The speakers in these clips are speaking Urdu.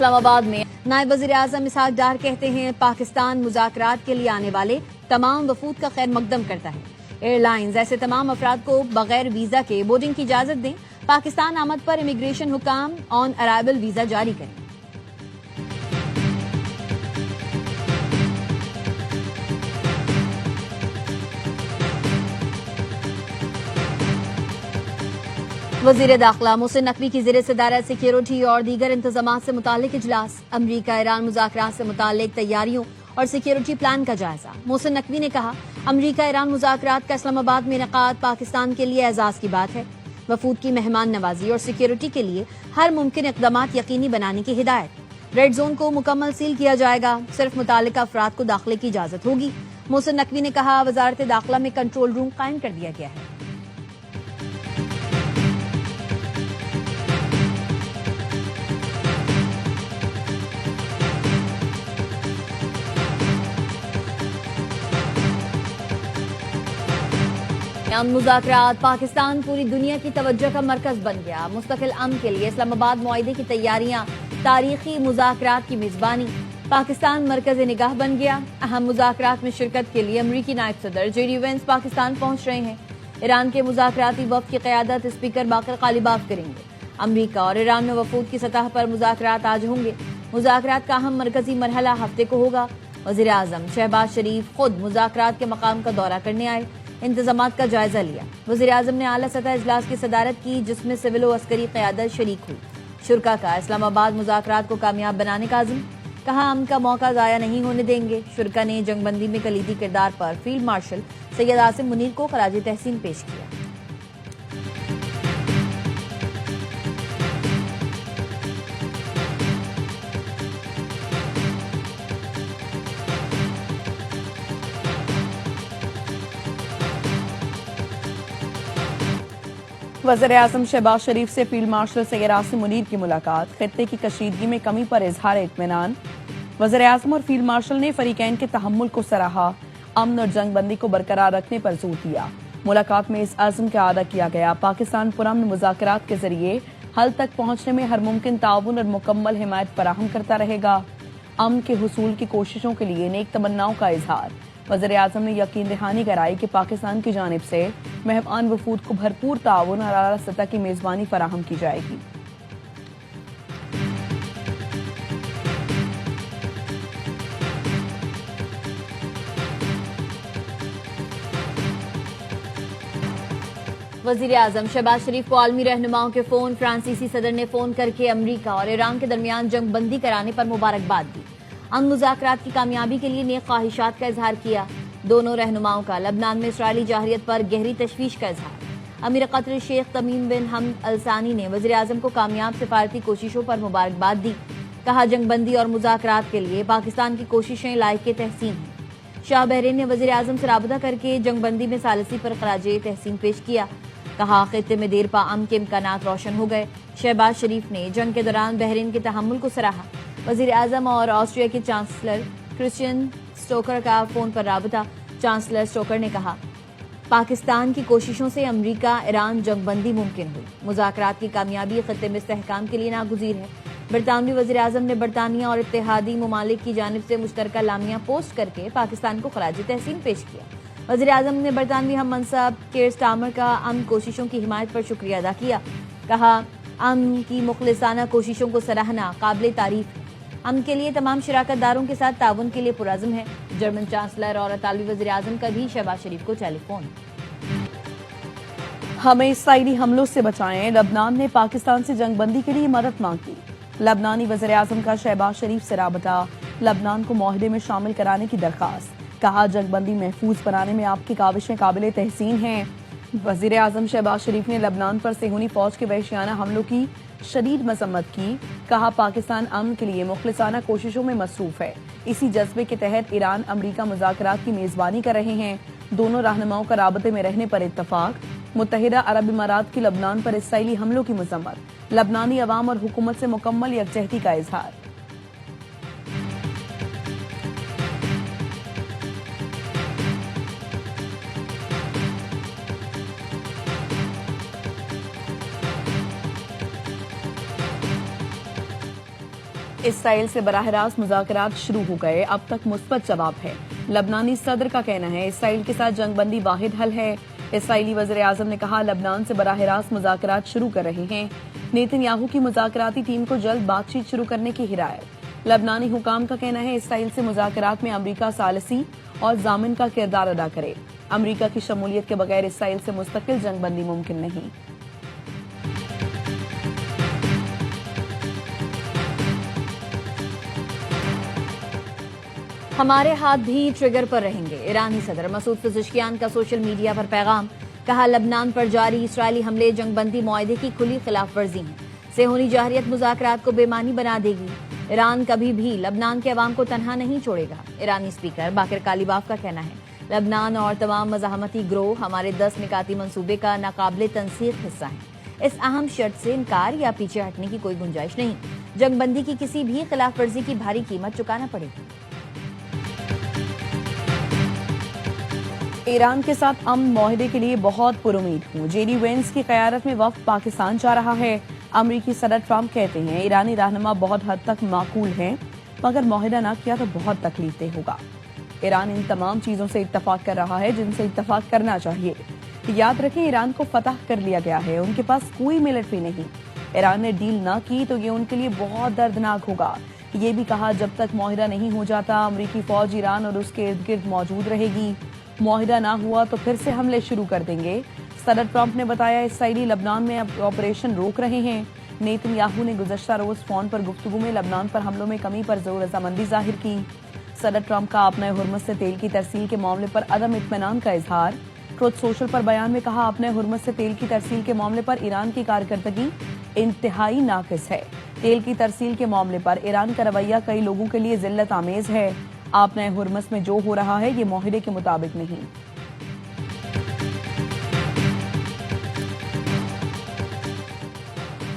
اسلام آباد میں نائب وزیر اعظم اسحاق ڈار کہتے ہیں پاکستان مذاکرات کے لیے آنے والے تمام وفود کا خیر مقدم کرتا ہے۔ ایئر لائنز ایسے تمام افراد کو بغیر ویزا کے بورڈنگ کی اجازت دیں۔ پاکستان آمد پر امیگریشن حکام آن ارائیول ویزا جاری کریں۔ وزیر داخلہ محسن نقوی کی زیر صدارت سیکیورٹی اور دیگر انتظامات سے متعلق اجلاس۔ امریکہ ایران مذاکرات سے متعلق تیاریوں اور سیکیورٹی پلان کا جائزہ۔ محسن نقوی نے کہا امریکہ ایران مذاکرات کا اسلام آباد میں انعقاد پاکستان کے لیے اعزاز کی بات ہے۔ وفود کی مہمان نوازی اور سیکیورٹی کے لیے ہر ممکن اقدامات یقینی بنانے کی ہدایت۔ ریڈ زون کو مکمل سیل کیا جائے گا، صرف متعلقہ افراد کو داخلے کی اجازت ہوگی۔ محسن نقوی نے کہا وزارت داخلہ میں کنٹرول روم قائم کر دیا گیا ہے۔ امن مذاکرات پاکستان پوری دنیا کی توجہ کا مرکز بن گیا۔ مستقل امن کے لیے اسلام آباد معاہدے کی تیاریاں، تاریخی مذاکرات کی میزبانی، پاکستان مرکز نگاہ بن گیا۔ اہم مذاکرات میں شرکت کے لیے امریکی نائب صدر جے ڈی وینس پاکستان پہنچ رہے ہیں۔ ایران کے مذاکراتی وفد کی قیادت اسپیکر باقر غالباف کریں گے۔ امریکہ اور ایران میں وفود کی سطح پر مذاکرات آج ہوں گے۔ مذاکرات کا اہم مرکزی مرحلہ ہفتے کو ہوگا۔ وزیر اعظم شہباز شریف خود مذاکرات کے مقام کا دورہ کرنے آئے، انتظامات کا جائزہ لیا۔ وزیر اعظم نے اعلیٰ سطح اجلاس کی صدارت کی جس میں سول و عسکری قیادت شریک ہوئی۔ شرکا کا اسلام آباد مذاکرات کو کامیاب بنانے کا عزم، کہا امن کا موقع ضائع نہیں ہونے دیں گے۔ شرکا نے جنگ بندی میں کلیدی کردار پر فیلڈ مارشل سید عاصم منیر کو خراج تحسین پیش کیا۔ وزیر اعظم شہباز شریف سے فیلڈ مارشل سید عاصم منیر کی ملاقات، خطے کی کشیدگی میں کمی پر اظہار اطمینان۔ وزیر اعظم اور فیلڈ مارشل نے فریقین کے تحمل کو سراہا، امن اور جنگ بندی کو برقرار رکھنے پر زور دیا۔ ملاقات میں اس عزم کا اعادہ کیا گیا پاکستان پرامن مذاکرات کے ذریعے حل تک پہنچنے میں ہر ممکن تعاون اور مکمل حمایت فراہم کرتا رہے گا۔ امن کے حصول کی کوششوں کے لیے نیک تمناؤں کا اظہار۔ وزیر اعظم نے یقین دہانی کرائی کہ پاکستان کی جانب سے مہمان وفود کو بھرپور تعاون اور اعلیٰ سطح کی میزبانی فراہم کی جائے گی۔ وزیر اعظم شہباز شریف کو عالمی رہنماؤں کے فون۔ فرانسیسی صدر نے فون کر کے امریکہ اور ایران کے درمیان جنگ بندی کرانے پر مبارکباد دی۔ امن مذاکرات کی کامیابی کے لیے نیک خواہشات کا اظہار کیا۔ دونوں رہنماؤں کا لبنان میں اسرائیلی جارحیت پر گہری تشویش کا اظہار۔ امیر قطر شیخ تمیم بن حمد الثانی نے وزیر اعظم کو کامیاب سفارتی کوششوں پر مبارکباد دی، کہا جنگ بندی اور مذاکرات کے لیے پاکستان کی کوششیں لائق تحسین ہیں۔ شاہ بحرین نے وزیر اعظم سے رابطہ کر کے جنگ بندی میں ثالثی پر خراج تحسین پیش کیا، کہا خطے میں دیر پا امن کے امکانات روشن ہو گئے۔ شہباز شریف نے جنگ کے دوران بحرین کے تحمل کو سراہا۔ وزیر اعظم اور آسٹریا کے چانسلر کرسچین سٹوکر کا فون پر رابطہ۔ چانسلر سٹوکر نے کہا پاکستان کی کوششوں سے امریکہ ایران جنگ بندی ممکن ہوئی۔ مذاکرات کی کامیابی خطے میں استحکام کے لیے ناگزیر ہے۔ برطانوی وزیر اعظم نے برطانیہ اور اتحادی ممالک کی جانب سے مشترکہ لامیہ پوسٹ کر کے پاکستان کو خراج تحسین پیش کیا۔ وزیر اعظم نے برطانوی ہم منصب کیئر سٹارمر کا امن کوششوں کی حمایت پر شکریہ ادا کیا، کہا امن کی مخلصانہ کوششوں کو سراہنا قابل تعریف ہے۔ امن کے لیے تمام شراکت داروں کے ساتھ تعاون کے لیے پرعزم ہے۔ جرمن چانسلر اور اطالوی وزیر اعظم کا بھی شہباز شریف کو ٹیلی فون۔ ہمیں اسرائیلی حملوں سے بچائیں، لبنان نے پاکستان سے جنگ بندی کے لیے مدد مانگی۔ لبنانی وزیر اعظم کا شہباز شریف سے رابطہ، لبنان کو معاہدے میں شامل کرانے کی درخواست، کہا جنگ بندی محفوظ بنانے میں آپ کی کاوشیں قابل تحسین ہیں۔ وزیر اعظم شہباز شریف نے لبنان پر صہیونی فوج کے وحشیانہ حملوں کی شدید مذمت کی، کہا پاکستان امن کے لیے مخلصانہ کوششوں میں مصروف ہے۔ اسی جذبے کے تحت ایران امریکہ مذاکرات کی میزبانی کر رہے ہیں۔ دونوں رہنماؤں کا رابطے میں رہنے پر اتفاق۔ متحدہ عرب امارات کی لبنان پر اسرائیلی حملوں کی مذمت، لبنانی عوام اور حکومت سے مکمل یکجہتی کا اظہار۔ اسرائیل سے براہ راست مذاکرات شروع ہو گئے، اب تک مثبت جواب ہے۔ لبنانی صدر کا کہنا ہے اسرائیل کے ساتھ جنگ بندی واحد حل ہے۔ اسرائیلی وزیر اعظم نے کہا لبنان سے براہ راست مذاکرات شروع کر رہے ہیں۔ نیتن یاہو کی مذاکراتی ٹیم کو جلد بات چیت شروع کرنے کی ہدایت۔ لبنانی حکام کا کہنا ہے اسرائیل سے مذاکرات میں امریکہ ثالثی اور ضامن کا کردار ادا کرے۔ امریکہ کی شمولیت کے بغیر اسرائیل سے مستقل جنگ بندی ممکن نہیں۔ ہمارے ہاتھ بھی ٹریگر پر رہیں گے، ایرانی صدر مسعود پزشکیان کا سوشل میڈیا پر پیغام۔ کہا لبنان پر جاری اسرائیلی حملے جنگ بندی معاہدے کی کھلی خلاف ورزی ہیں، صہیونی جارحیت مذاکرات کو بے معنی بنا دے گی۔ ایران کبھی بھی لبنان کے عوام کو تنہا نہیں چھوڑے گا۔ ایرانی اسپیکر باقر کالیباف کا کہنا ہے لبنان اور تمام مزاحمتی گروہ ہمارے 10 نکاتی منصوبے کا ناقابل تنسیق حصہ ہیں۔ اس اہم شرط سے انکار یا پیچھے ہٹنے کی کوئی گنجائش نہیں۔ جنگ بندی کی کسی بھی خلاف ورزی کی بھاری قیمت چکانا پڑے گی۔ ایران کے ساتھ امن معاہدے کے لیے بہت پر امید ہوں، جے ڈی وینس کی قیادت میں وفد پاکستان جا رہا ہے۔ امریکی صدر ٹرمپ کہتے ہیں ایرانی رہنما بہت حد تک معقول ہیں، مگر معاہدہ نہ کیا تو بہت تکلیف دہ ہوگا۔ ایران ان تمام چیزوں سے اتفاق کر رہا ہے جن سے اتفاق کرنا چاہیے۔ یاد رکھیں ایران کو فتح کر لیا گیا ہے، ان کے پاس کوئی ملٹری نہیں۔ ایران نے ڈیل نہ کی تو یہ ان کے لیے بہت دردناک ہوگا۔ یہ بھی کہا جب تک معاہدہ نہیں ہو جاتا امریکی فوج ایران اور اس کے ارد گرد موجود رہے گی۔ معاہدہ نہ ہوا تو پھر سے حملے شروع کر دیں گے۔ صدر ٹرمپ نے بتایا اسرائیلی لبنان میں آپریشن روک رہے ہیں۔ نیتن یاہو نے گزشتہ روز فون پر گفتگو میں لبنان پر حملوں میں کمی پر زور رضامندی ظاہر کی۔ صدر ٹرمپ کا اپنے ہرمز سے تیل کی ترسیل کے معاملے پر عدم اطمینان کا اظہار۔ ٹروتھ سوشل پر بیان میں کہا اپنے ہرمز سے تیل کی ترسیل کے معاملے پر ایران کی کارکردگی انتہائی ناقص ہے۔ تیل کی ترسیل کے معاملے پر ایران کا رویہ کئی لوگوں کے لیے ذلت آمیز ہے۔ آپ نے ہرمز میں جو ہو رہا ہے یہ معاہدے کے مطابق نہیں۔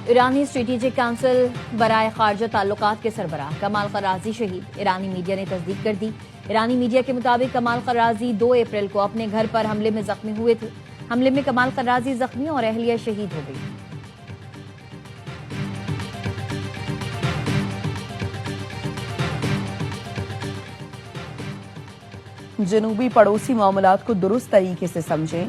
ایرانی اسٹریٹجک کونسل برائے خارجہ تعلقات کے سربراہ کمال قرازی شہید، ایرانی میڈیا نے تصدیق کر دی۔ ایرانی میڈیا کے مطابق کمال قرازی 2 اپریل کو اپنے گھر پر حملے میں زخمی ہوئے تھے۔ حملے میں کمال قرازی زخمی اور اہلیہ شہید ہو گئی۔ جنوبی پڑوسی معاملات کو درست طریقے سے سمجھیں،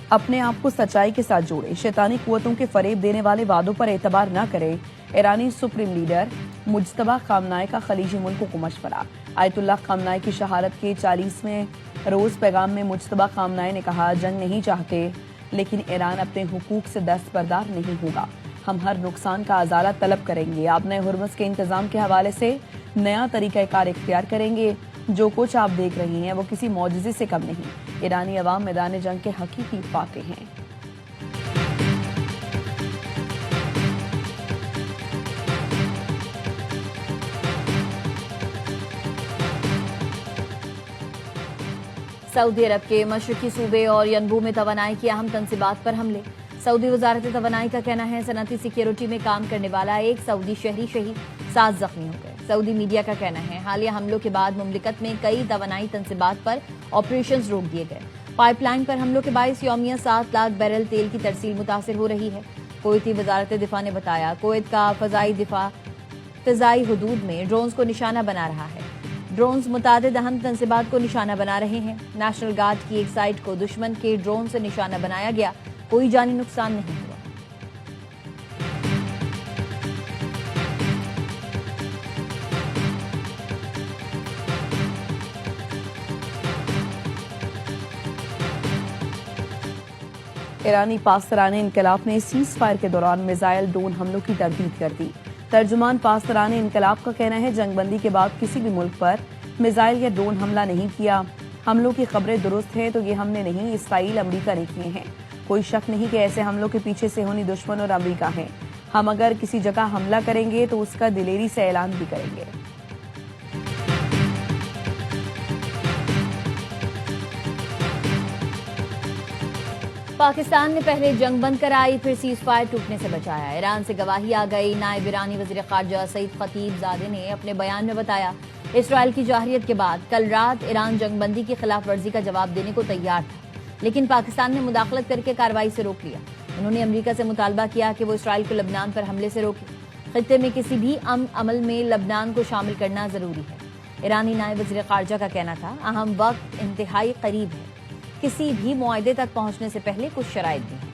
اپنے آپ کو سچائی کے ساتھ جوڑیں، شیطانی قوتوں کے فریب دینے والے وعدوں پر اعتبار نہ کریں۔ ایرانی سپریم لیڈر مجتبی خامنائی کا خلیجی ملکوں کو مشورہ۔ آیت اللہ خامنائی کی شہادت کے 40ویں روز پیغام میں مجتبی خامنائی نے کہا جنگ نہیں چاہتے لیکن ایران اپنے حقوق سے دستبردار نہیں ہوگا۔ ہم ہر نقصان کا ازالہ طلب کریں گے، اپنے ہرمز کے انتظام کے حوالے سے نیا طریقہ کار اختیار کریں گے۔ جو کچھ آپ دیکھ رہے ہیں وہ کسی معجزے سے کم نہیں۔ ایرانی عوام میدان جنگ کے حقیقی فاتح ہیں۔ سعودی عرب کے مشرقی صوبے اور ینبوع میں توانائی کی اہم تنصیبات پر حملے۔ سعودی وزارت توانائی کا کہنا ہے صنعتی سیکیورٹی میں کام کرنے والا ایک سعودی شہری شہید، 7 زخمی ہو گئے۔ سعودی میڈیا کا کہنا ہے حالیہ حملوں کے بعد مملکت میں کئی توانائی تنصیبات پر آپریشنز روک دیے گئے۔ پائپ لائن پر حملوں کے باعث یومیہ 7 لاکھ بیرل تیل کی ترسیل متاثر ہو رہی ہے۔ کویتی وزارت دفاع نے بتایا کویت کا فضائی دفاع فضائی حدود میں ڈرونز کو نشانہ بنا رہا ہے۔ ڈرونز متعدد اہم تنصیبات کو نشانہ بنا رہے ہیں۔ نیشنل گارڈ کی ایک سائٹ کو دشمن کے ڈرون سے نشانہ بنایا گیا، کوئی جانی نقصان نہیں ہوا۔ ایرانی پاسداران انقلاب نے سیز فائر کے دوران میزائل ڈرون حملوں کی تردید کر دی۔ ترجمان پاسداران انقلاب کا کہنا ہے جنگ بندی کے بعد کسی بھی ملک پر میزائل یا ڈرون حملہ نہیں کیا۔ حملوں کی خبریں درست ہیں تو یہ ہم نے نہیں، اسرائیل امریکہ نے کیے ہیں۔ کوئی شک نہیں کہ ایسے حملوں کے پیچھے صہیونی دشمن اور امریکہ ہیں۔ ہم اگر کسی جگہ حملہ کریں گے تو اس کا دلیری سے اعلان بھی کریں گے۔ پاکستان نے پہلے جنگ بند کرائی پھر سیز فائر ٹوٹنے سے بچایا۔ ایران سے گواہی آ گئی۔ نائب ایرانی وزیر خارجہ سعید خطیب زادے نے اپنے بیان میں بتایا اسرائیل کی جارحیت کے بعد کل رات ایران جنگ بندی کی خلاف ورزی کا جواب دینے کو تیار تھا، لیکن پاکستان نے مداخلت کر کے کارروائی سے روک لیا۔ انہوں نے امریکہ سے مطالبہ کیا کہ وہ اسرائیل کو لبنان پر حملے سے روکے۔ خطے میں کسی بھی امن عمل میں لبنان کو شامل کرنا ضروری ہے۔ ایرانی نائب وزیر خارجہ کا کہنا تھا اہم وقت انتہائی قریب ہے، کسی بھی معاہدے تک پہنچنے سے پہلے کچھ شرائط بھی ہیں۔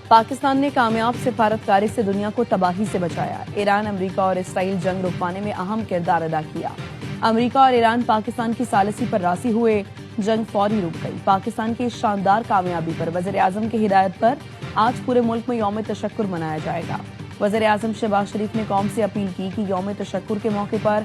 پاکستان نے کامیاب سفارتکاری سے دنیا کو تباہی سے بچایا۔ ایران، امریکہ اور اسرائیل جنگ رکوانے میں اہم کردار ادا کیا۔ امریکہ اور ایران پاکستان کی ثالثی پر راضی ہوئے، جنگ فوری رک گئی۔ پاکستان کی اس شاندار کامیابی پر وزیر اعظم کی ہدایت پر آج پورے ملک میں یوم تشکر منایا جائے گا۔ وزیر اعظم شہباز شریف نے قوم سے اپیل کی کہ یوم تشکر کے موقع پر